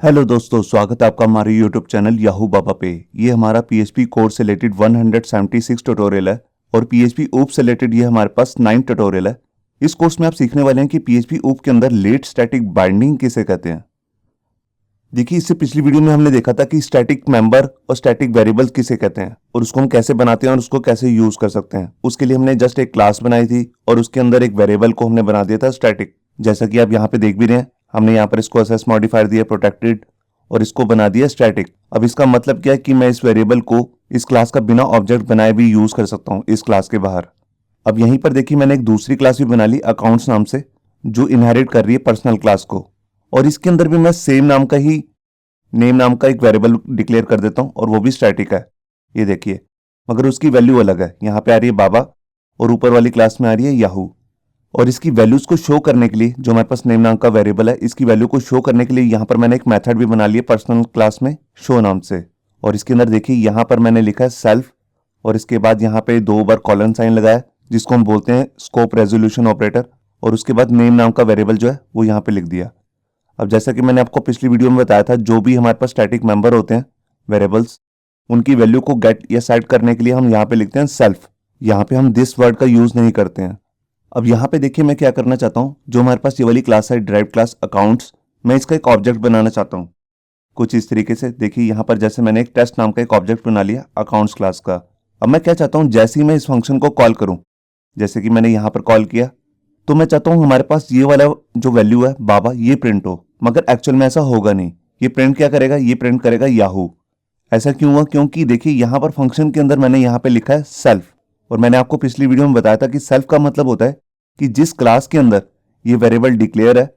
Hello दोस्तों, स्वागत है आपका हमारे यूट्यूब चैनल याहू बाबा पे। ये हमारा पीएचपी कोर्स से रिलेटेड 176 ट्यूटोरियल है और पीएचपी ऊप से रिलेटेड ये हमारे पास 9 ट्यूटोरियल है। इस कोर्स में आप सीखने वाले हैं कि पीएचपी ऊप के अंदर लेट स्टैटिक बाइंडिंग किसे कहते हैं। देखिए, इससे पिछली वीडियो में हमने देखा था कि स्टैटिक मेंबर और स्टैटिक वेरिएबल किसे कहते हैं और उसको हम कैसे बनाते हैं और उसको कैसे यूज कर सकते हैं। उसके लिए हमने जस्ट एक क्लास बनाई थी और उसके अंदर एक वेरिएबल को हमने बना दिया था स्टैटिक। जैसा कि आप यहाँ पे देख भी रहे हैं, हमने यहाँ पर इसको एसएस मॉडिफायर दिया प्रोटेक्टेड और इसको बना दिया स्टैटिक। अब इसका मतलब क्या है कि मैं इस वेरिएबल को इस क्लास का बिना ऑब्जेक्ट बनाए भी यूज कर सकता हूँ इस क्लास के बाहर। अब यहीं पर देखिए, मैंने एक दूसरी क्लास भी बना ली अकाउंट्स नाम से, जो इनहेरिट कर रही है पर्सनल क्लास को, और इसके अंदर भी मैं सेम नाम का ही नेम नाम का एक वेरिएबल डिक्लेयर कर देता हूं और वो भी स्टैटिक है। ये देखिए, मगर उसकी वैल्यू अलग है। यहाँ पे आ रही है बाबा और ऊपर वाली क्लास में आ रही है याहू। और इसकी वैल्यूज को शो करने के लिए जो हमारे पास नेम नाम का वेरिएबल है, इसकी वैल्यू को शो करने के लिए यहाँ पर मैंने एक मेथड भी बना लिया पर्सनल क्लास में शो नाम से। और इसके अंदर देखिए, यहाँ पर मैंने लिखा है सेल्फ और इसके बाद यहाँ पे 2 बार कॉलन साइन लगाया जिसको हम बोलते हैं स्कोप रेजोल्यूशन ऑपरेटर, और उसके बाद नेम नाम का वेरिएबल जो है वो यहाँ पे लिख दिया। अब जैसा कि मैंने आपको पिछली वीडियो में बताया था, जो भी हमारे पास स्टैटिक मेंबर होते हैं वेरिएबल्स, उनकी वैल्यू को गेट या सेट करने के लिए हम यहाँ पे लिखते हैं सेल्फ। यहाँ पे हम दिस वर्ड का यूज नहीं करते हैं। अब यहाँ पे देखिए, मैं क्या करना चाहता हूँ, जो हमारे पास ये वाली क्लास है ड्राइव क्लास अकाउंट्स, मैं इसका एक ऑब्जेक्ट बनाना चाहता हूँ कुछ इस तरीके से। देखिए यहाँ पर जैसे मैंने एक टेस्ट नाम का एक ऑब्जेक्ट बना लिया अकाउंट्स क्लास का। अब मैं क्या चाहता हूँ, जैसे ही मैं इस फंक्शन को कॉल करूँ, जैसे कि मैंने यहाँ पर कॉल किया, तो मैं चाहता हूँ हमारे पास ये वाला जो वैल्यू है बाबा ये प्रिंट हो, मगर एक्चुअल में ऐसा होगा नहीं। ये प्रिंट क्या करेगा, ये प्रिंट करेगा याहू। ऐसा क्यों हुआ? क्योंकि देखिए यहाँ पर फंक्शन के अंदर मैंने यहाँ पे लिखा है सेल्फ, और मैंने आपको पिछली वीडियो में बताया था कि सेल्फ का मतलब होता है कि जिस क्लास के अंदर ये वेरिएबल डिक्लेयर है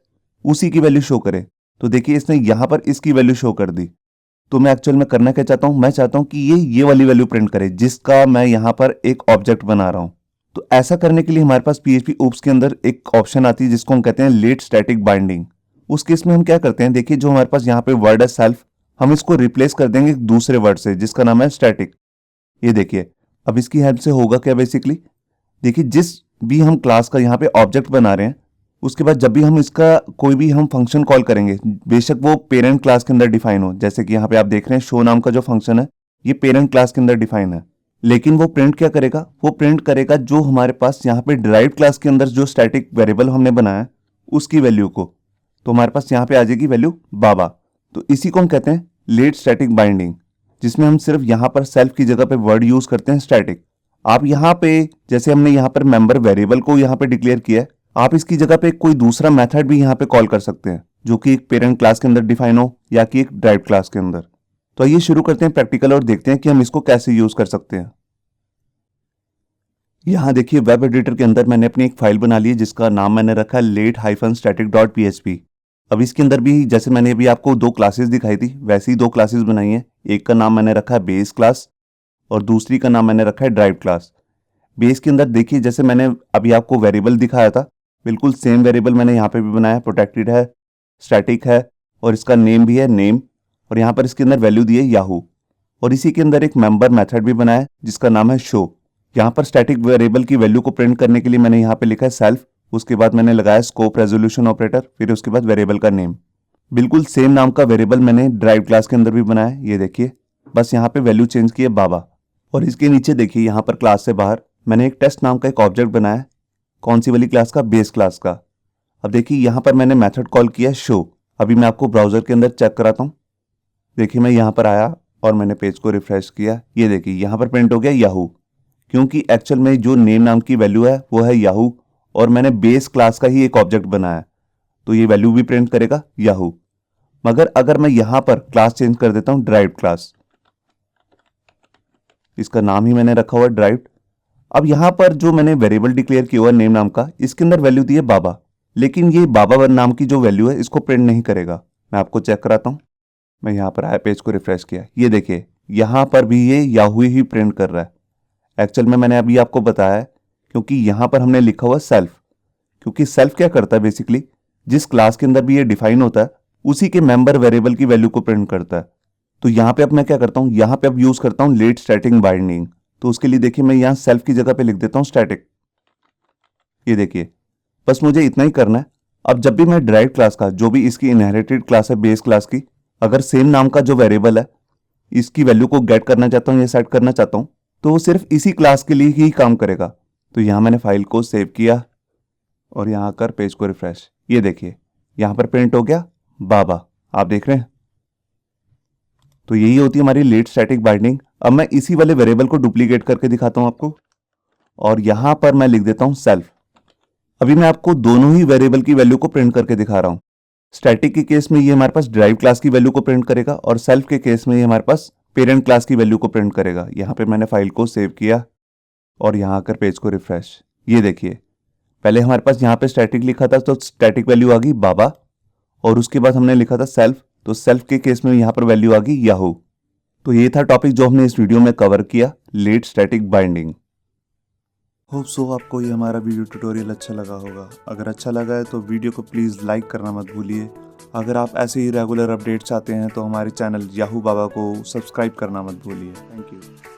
उसी की वैल्यू शो करे। तो देखिए, इसने यहाँ पर इसकी वैल्यू शो कर दी। तो मैं एक्चुअल में करना क्या चाहता हूँ, मैं चाहता हूँ कि ये वाली वैल्यू प्रिंट करे जिसका मैं यहाँ पर एक ऑब्जेक्ट बना रहा हूँ। तो ऐसा करने के लिए हमारे पास पीएचपी ऊप्स के अंदर एक ऑप्शन आती है जिसको हम कहते हैं लेट स्टैटिक बाइंडिंग। उस केस में हम क्या करते हैं, देखिए जो हमारे पास यहाँ पे वर्ड है सेल्फ, हम इसको रिप्लेस कर देंगे एक दूसरे वर्ड से जिसका नाम है स्टैटिक। ये देखिए, अब इसकी हेल्प से होगा क्या बेसिकली, देखिए जिस भी हम क्लास का यहाँ पे ऑब्जेक्ट बना रहे हैं, उसके बाद जब भी हम इसका कोई भी हम फंक्शन कॉल करेंगे, बेशक वो पेरेंट क्लास के अंदर डिफाइन हो, जैसे कि यहाँ पे आप देख रहे हैं शो नाम का जो फंक्शन है ये पेरेंट क्लास के अंदर डिफाइन है, लेकिन वो प्रिंट क्या करेगा, वो प्रिंट करेगा जो हमारे पास यहाँ पे डिराइव्ड क्लास के अंदर जो स्टैटिक वेरिएबल हमने बनाया है उसकी वैल्यू को। तो हमारे पास यहाँ पे आ जाएगी वैल्यू बाबा। तो इसी को हम कहते हैं लेट स्टैटिक बाइंडिंग, जिसमें हम सिर्फ यहाँ पर सेल्फ की जगह पे वर्ड यूज करते हैं स्टैटिक। आप यहाँ पे जैसे हमने यहाँ पर मेंबर वेरिएबल को यहाँ पे डिक्लेयर किया है, आप इसकी जगह पे कोई दूसरा मेथड भी यहाँ पे कॉल कर सकते हैं जो कि एक पेरेंट क्लास के अंदर डिफाइन हो या कि एक ड्राइव क्लास के अंदर। तो आइए शुरू करते हैं प्रैक्टिकल और देखते हैं कि हम इसको कैसे यूज कर सकते हैं। यहाँ देखिए, वेब एडिटर के अंदर मैंने अपनी एक फाइल बना ली है जिसका नाम मैंने रखा है late-static.php। अब इसके अंदर भी जैसे मैंने अभी आपको 2 क्लासेस दिखाई थी, वैसी ही 2 क्लासेस बनाई हैं। एक का नाम मैंने रखा है बेस क्लास और दूसरी का नाम मैंने रखा है ड्राइव क्लास। बेस के अंदर देखिए, जैसे मैंने अभी आपको वेरिएबल दिखाया था, बिल्कुल सेम वेरिएबल मैंने यहाँ पे भी बनाया, प्रोटेक्टेड है, स्टैटिक है और इसका नेम भी है नेम, और यहाँ पर इसके अंदर वैल्यू दी है याहू। और इसी के अंदर एक मेंबर मेथड भी बनाया जिसका नाम है शो। यहाँ पर स्टैटिक वेरिएबल की वैल्यू को प्रिंट करने के लिए मैंने यहाँ पे लिखा है सेल्फ, उसके बाद मैंने लगाया स्कोप रेजोल्यूशन ऑपरेटर, फिर उसके बाद वेरिएबल का नेम। बिल्कुल सेम नाम का वेरिएबल मैंने ड्राइव क्लास के अंदर भी बनाया, ये देखिए, बस यहाँ पे वैल्यू चेंज की है बाबा। और इसके नीचे देखिए, यहाँ पर क्लास से बाहर मैंने एक टेस्ट नाम का एक ऑब्जेक्ट बनाया, कौन सी वाली क्लास का, बेस क्लास का। अब देखिए यहाँ पर मैंने मेथड कॉल किया शो। अभी मैं आपको ब्राउजर के अंदर चेक कराता हूँ। देखिए, मैं यहाँ पर आया और मैंने पेज को रिफ्रेश किया, ये देखिए यहाँ पर प्रिंट हो गया याहू, क्योंकि एक्चुअल में जो नेम नाम की वैल्यू है वो है याहू और मैंने बेस क्लास का ही एक ऑब्जेक्ट बनाया, तो ये वैल्यू भी प्रिंट करेगा याहू। मगर अगर मैं यहाँ पर क्लास चेंज कर देता हूँ ड्राइव क्लास, इसका नाम ही मैंने रखा हुआ है ड्राइव। अब यहाँ पर जो मैंने वेरिएबल डिक्लेयर किया हुआ नेम नाम का, इसके अंदर वैल्यू दी है बाबा, लेकिन ये बाबा नाम की जो वैल्यू है इसको प्रिंट नहीं करेगा। मैं आपको चेक कराता हूँ। मैं यहाँ पर आया, पेज को रिफ्रेश किया, ये देखिए यहाँ पर भी ये याहू ही प्रिंट कर रहा है। एक्चुअल में मैंने अभी आपको बताया है क्योंकि यहाँ पर हमने लिखा हुआ सेल्फ, क्योंकि सेल्फ क्या करता है बेसिकली, जिस क्लास के अंदर भी ये डिफाइन होता है उसी के मेंबर वेरिएबल की वैल्यू को प्रिंट करता है। तो यहाँ पे अब मैं क्या करता हूँ, यहाँ पे अब यूज करता हूँ लेट स्टैटिक बाइंडिंग। तो उसके लिए देखिए, मैं यहाँ सेल्फ की जगह पे लिख देता हूँ स्टैटिक। ये देखिए, बस मुझे इतना ही करना है। अब जब भी मैं ड्राइव क्लास का, जो भी इसकी इनहेरिटेड क्लास है बेस क्लास की, अगर सेम नाम का जो वेरिएबल है इसकी वैल्यू को गेट करना चाहता हूँ या सेट करना चाहता हूँ तो वो सिर्फ इसी क्लास के लिए ही काम करेगा। तो यहाँ मैंने फाइल को सेव किया और यहाँ आकर पेज को रिफ्रेश, ये देखिए यहाँ पर प्रिंट हो गया बाबा, आप देख रहे हैं। तो यही होती है हमारी लेट स्टैटिक बाइंडिंग। अब मैं इसी वाले वेरिएबल को डुप्लीकेट करके दिखाता हूँ आपको और यहाँ पर मैं लिख देता हूँ सेल्फ। अभी मैं आपको दोनों ही वेरिएबल की वैल्यू को प्रिंट करके दिखा रहा हूँ। स्टैटिक के केस में ये हमारे पास ड्राइव क्लास की वैल्यू को प्रिंट करेगा और सेल्फ के केस में ये हमारे पास पेरेंट क्लास की वैल्यू को प्रिंट करेगा। यहाँ पे मैंने फाइल को सेव किया और यहाँ आकर पेज को रिफ्रेश, ये देखिए पहले हमारे पास यहाँ पे स्टैटिक लिखा था तो स्टैटिक वैल्यू आ गई बाबा और उसके बाद हमने लिखा था सेल्फ, तो सेल्फ के केस में यहाँ पर वैल्यू आ गई याहू। तो ये था टॉपिक जो हमने इस वीडियो में कवर किया, late static binding. Hope so आपको ये हमारा वीडियो ट्यूटोरियल अच्छा लगा होगा। अगर अच्छा लगा है तो वीडियो को प्लीज़ लाइक करना मत भूलिए। अगर आप ऐसे ही रेगुलर अपडेट चाहते हैं तो हमारे चैनल याहू बाबा को सब्सक्राइब करना मत भूलिए। Thank you.